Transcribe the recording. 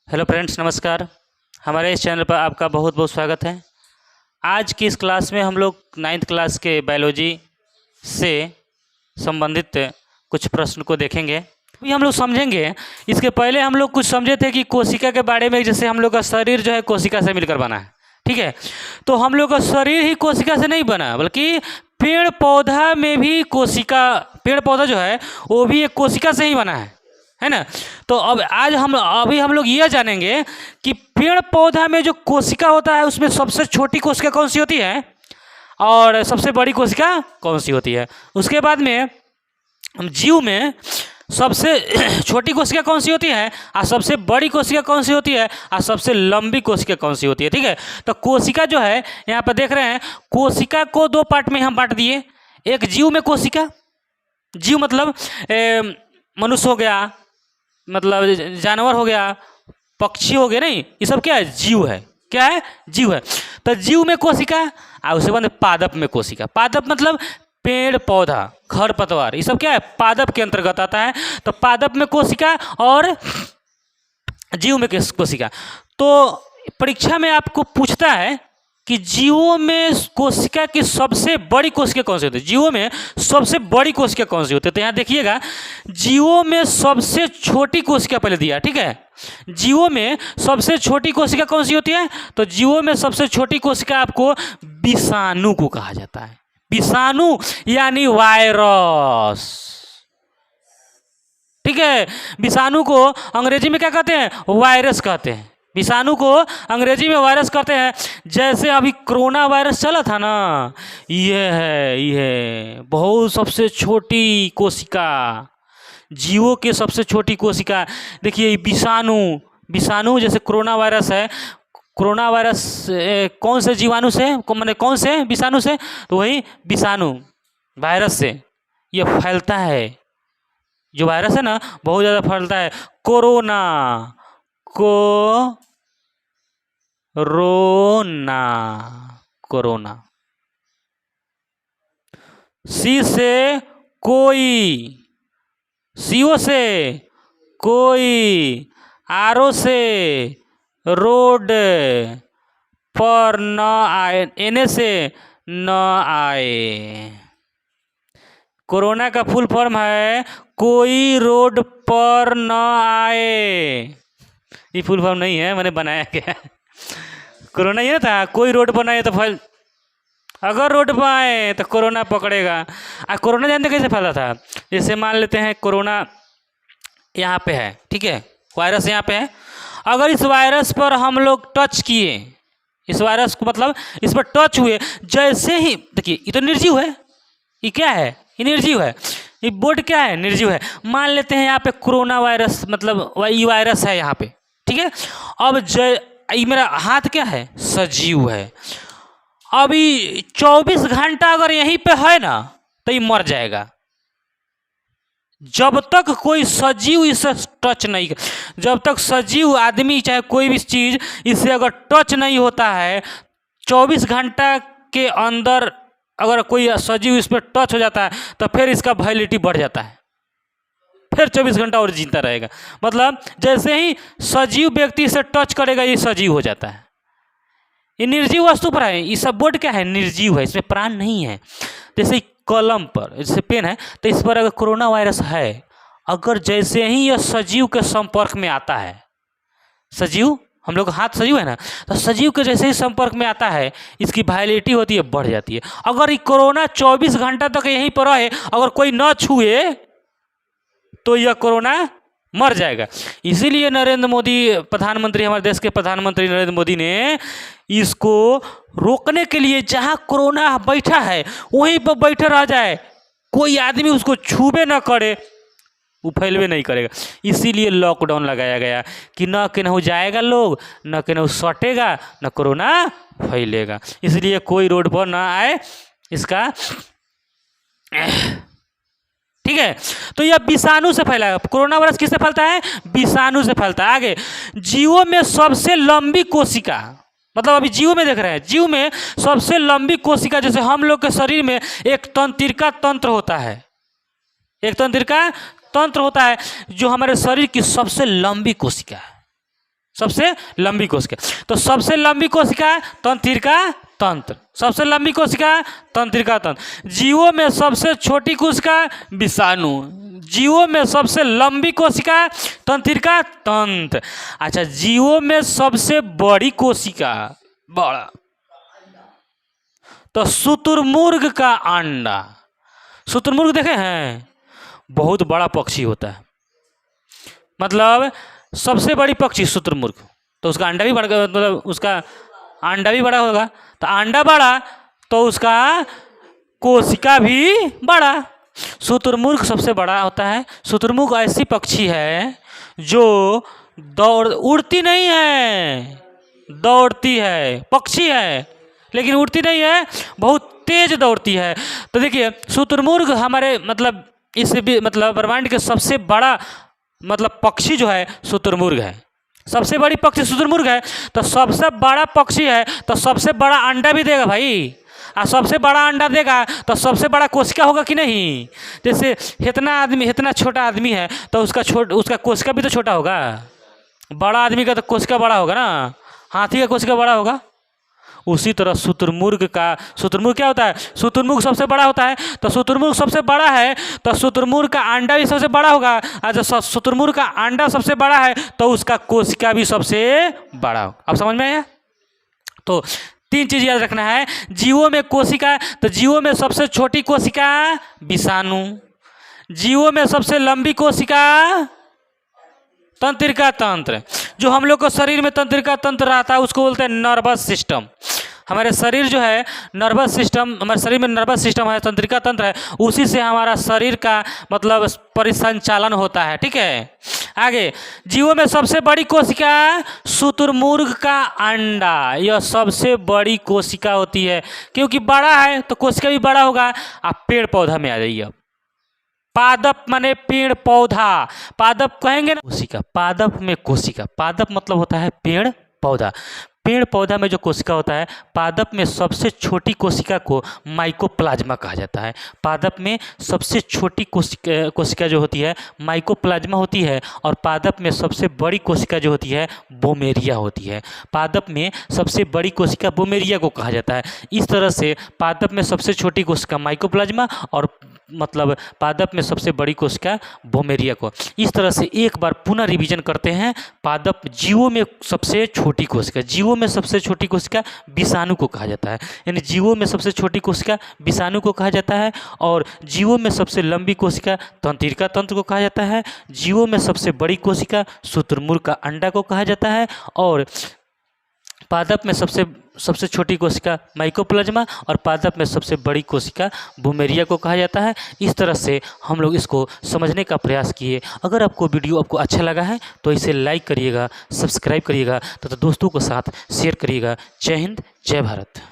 Hello friends, नमस्कार। हमारे इस चैनल पर आपका बहुत बहुत स्वागत है। आज की इस क्लास में हम लोग 9th क्लास के बायोलॉजी से संबंधित कुछ प्रश्न को देखेंगे। अभी हम लोग समझेंगे। इसके पहले हम लोग कुछ समझे थे कि कोशिका के बारे में, जैसे हम लोग का शरीर जो है कोशिका से मिलकर बना है, ठीक है। तो हम लोग का शरीर ही कोशिका से नहीं बना, बल्कि पेड़ पौधा में भी कोशिका, पेड़ पौधा जो है वो भी एक कोशिका से ही बना है ना। तो अब आज हम लोग यह जानेंगे कि पेड़ पौधा में जो कोशिका होता है उसमें सबसे छोटी कोशिका कौन सी होती है और सबसे बड़ी कोशिका कौन सी होती है। उसके बाद में जीव में सबसे छोटी कोशिका कौन सी होती है और सबसे बड़ी कोशिका कौन सी होती है और सबसे लंबी कोशिका कौन सी होती है, ठीक है। तो कोशिका जो है यहाँ पर देख रहे हैं, कोशिका को दो पार्ट में हम बांट दिए। एक जीव में कोशिका, जीव मतलब मनुष्य हो गया, मतलब जानवर हो गया, पक्षी हो गया, नहीं, ये सब क्या है, जीव है। क्या है, जीव है। तो जीव में कोशिका और उसके बाद पादप में कोशिका। पादप मतलब पेड़ पौधा, खरपतवार, ये सब क्या है, पादप के अंतर्गत आता है। तो पादप में कोशिका और जीव में कोशिका। तो परीक्षा में आपको पूछता है कि जीवों में कोशिका की सबसे बड़ी कोशिका कौन सी होती है, जीवों में सबसे बड़ी कोशिका कौन सी होती है। तो यहाँ देखिएगा, जीवों में सबसे छोटी कोशिका पहले दिया, ठीक है। जीवों में सबसे छोटी कोशिका कौन सी होती है, तो जीवों में सबसे छोटी कोशिका आपको विषाणु को कहा जाता है। विषाणु यानी वायरस, ठीक है। विषाणु को अंग्रेजी में क्या कहते हैं, वायरस कहते हैं। विषाणु को अंग्रेजी में वायरस कहते हैं। जैसे अभी कोरोना वायरस चला था ना, ये बहुत सबसे छोटी कोशिका, जीवों के सबसे छोटी कोशिका। देखिए विषाणु जैसे कोरोना वायरस है, कोरोना वायरस कौन से जीवाणु से, मैंने कौन से विषाणु से, तो वही विषाणु वायरस से ये फैलता है। जो वायरस है ना बहुत ज़्यादा फैलता है। कोरोना, सी से कोई, सीओ से कोई, आरो से रोड, पर न आए, एने से न आए। कोरोना का फुल फॉर्म है कोई रोड पर न आए। ये फुल फॉर्म नहीं है, मैंने बनाया क्या। कोरोना ये था, कोई रोड पर ना आए तो फैल, अगर रोड पर आए तो कोरोना पकड़ेगा। कोरोना जानते कैसे फैला था, जैसे मान लेते हैं कोरोना यहाँ पे है, ठीक है, वायरस यहाँ पे है। अगर इस वायरस पर हम लोग टच किए, इस वायरस को मतलब इस पर टच हुए, जैसे ही देखिए ये तो निर्जीव है, ये क्या है, ये निर्जीव है, ये बोर्ड क्या है, निर्जीव है। मान लेते हैं यहाँ पे कोरोना वायरस, मतलब ये वायरस है यहाँ पे, ठीक है। अब ये मेरा हाथ क्या है, सजीव है। अभी 24 घंटा अगर यहीं पे है ना तो ये मर जाएगा। जब तक कोई सजीव इसे टच नहीं, जब तक सजीव आदमी चाहे कोई भी चीज़ इसे अगर टच नहीं होता है, 24 घंटा के अंदर अगर कोई सजीव इस पर टच हो जाता है तो फिर इसका वैलिडिटी बढ़ जाता है, फिर 24 घंटा और जीता रहेगा। मतलब जैसे ही सजीव व्यक्ति से टच करेगा ये सजीव हो जाता है। ये निर्जीव वस्तु पर है, ये सब बोर्ड क्या है, निर्जीव है, इसमें प्राण नहीं है। जैसे कलम पर, जैसे पेन है, तो इस पर अगर कोरोना वायरस है, अगर जैसे ही यह सजीव के संपर्क में आता है, सजीव, हम लोग हाथ सजीव है ना, तो सजीव के जैसे ही संपर्क में आता है इसकी वैलिडिटी होती है, बढ़ जाती है। अगर ये कोरोना 24 घंटा तक यहीं पर रहे, अगर कोई न छुए तो यह कोरोना मर जाएगा। इसीलिए नरेंद्र मोदी, प्रधानमंत्री, हमारे देश के प्रधानमंत्री नरेंद्र मोदी ने इसको रोकने के लिए जहाँ कोरोना बैठा है वहीं पर बैठा रह जाए, कोई आदमी उसको छूबे न करे, वो फैलवे नहीं करेगा। इसीलिए लॉकडाउन लगाया गया कि न केनहू जाएगा लोग, न केनहू सटेगा, न कोरोना फैलेगा। इसलिए कोई रोड पर ना आए, इसका, ठीक है। तो यह विषाणु से फैला है। कोरोना वायरस किससे फैलता है, विषाणु से फैलता है। आगे, जीवों में सबसे लंबी कोशिका, मतलब अभी जीव में देख रहे हैं, जीव में सबसे लंबी कोशिका, जैसे हम लोग के शरीर में एक तंत्रिका तंत्र होता है, एक तंत्रिका तंत्र होता है जो हमारे शरीर की सबसे लंबी कोशिका है। सबसे लंबी कोशिका। तो सबसे लंबी कोशिका तंत्रिका तंत्र, सबसे लंबी कोशिका तंत्रिका तंत्र। जीवों में सबसे छोटी कोशिका विषाणु, जीवों में सबसे लंबी कोशिका तंत्रिका तंत्र। अच्छा, जीवों में सबसे बड़ी कोशिका बड़ा, तो शुतुरमुर्ग का अंडा। शुतुरमुर्ग देखे हैं, बहुत बड़ा पक्षी होता है, मतलब सबसे बड़ी पक्षी शुतुरमुर्ग, तो उसका अंडा भी बड़ा, मतलब उसका अंडा भी बड़ा होगा। तो अंडा बड़ा तो उसका कोशिका भी बड़ा। शुतुरमुर्ग सबसे बड़ा होता है। शुतुरमुर्ग ऐसी पक्षी है जो उड़ती नहीं है, दौड़ती है, पक्षी है लेकिन उड़ती नहीं है, बहुत तेज दौड़ती है। तो देखिए शुतुरमुर्ग हमारे मतलब इस मतलब ब्रह्मांड के सबसे बड़ा मतलब पक्षी जो है शुतुरमुर्ग है, सबसे बड़ी पक्षी शुतुरमुर्ग है। तो सबसे बड़ा पक्षी है तो सबसे बड़ा अंडा भी देगा भाई, और सबसे बड़ा अंडा देगा तो सबसे बड़ा कोशिका होगा कि नहीं। जैसे इतना आदमी, इतना छोटा आदमी है तो उसका कोशिका भी तो छोटा होगा। बड़ा आदमी का तो कोशिका बड़ा होगा ना, हाथी का कोशिका बड़ा होगा। उसी तरह शुतुरमुर्ग क्या होता है, शुतुरमुर्ग सबसे बड़ा होता है। तो शुतुरमुर्ग सबसे बड़ा है तो शुतुरमुर्ग का अंडा भी सबसे बड़ा होगा, और जब शुतुरमुर्ग का अंडा सबसे बड़ा है तो उसका कोशिका भी सबसे बड़ा होगा। अब समझ में आया। तो 3 चीज़ याद रखना है जीवों में कोशिका। तो जीवों में सबसे छोटी कोशिका विषाणु, जीवों में सबसे लंबी कोशिका तंत्रिका तंत्र। जो हम लोग को शरीर में तंत्रिका तंत्र रहता है उसको बोलते हैं नर्वस सिस्टम। हमारे शरीर जो है नर्वस सिस्टम, हमारे शरीर में नर्वस सिस्टम है, तंत्रिका तंत्र है, उसी से हमारा शरीर का मतलब परिसंचालन होता है। ठीक है, आगे जीवों में सबसे बड़ी कोशिका शुतुरमुर्ग का अंडा, यह सबसे बड़ी कोशिका होती है क्योंकि बड़ा है तो कोशिका भी बड़ा होगा। आप पेड़ पौधा में आ जाइए। अब पादप माने पेड़ पौधा, पादप कहेंगे ना कोशिका, पादप में कोशिका, पादप मतलब होता है पेड़ पौधा। पेड़ पौधा में जो कोशिका होता है, पादप में सबसे छोटी कोशिका को माइकोप्लाज्मा कहा जाता है। पादप में सबसे छोटी कोशिका जो होती है माइकोप्लाज्मा होती है, और पादप में सबसे बड़ी कोशिका जो होती है बोमेरिया होती है। पादप में सबसे बड़ी कोशिका बोमेरिया को कहा जाता है। इस तरह से पादप में सबसे छोटी कोशिका माइकोप्लाज्मा और मतलब पादप में सबसे बड़ी कोशिका बोमेरिया को। इस तरह से एक बार पुनः रिवीजन करते हैं। पादप जीवों में सबसे छोटी कोशिका, जीवों में सबसे छोटी कोशिका विषाणु को कहा जाता है, यानी जीवों में सबसे छोटी कोशिका विषाणु को कहा जाता है। और जीवों में सबसे लंबी कोशिका तंत्रिका तंत्र को कहा जाता है। जीवों में सबसे बड़ी कोशिका शुतुरमुर्ग का अंडा को कहा जाता है। और पादप में सबसे छोटी कोशिका माइकोप्लाज्मा और पादप में सबसे बड़ी कोशिका बोमेरिया को कहा जाता है। इस तरह से हम लोग इसको समझने का प्रयास किए। अगर आपको वीडियो अच्छा लगा है तो इसे लाइक करिएगा, सब्सक्राइब करिएगा तथा दोस्तों के साथ शेयर करिएगा। जय हिंद, जय भारत।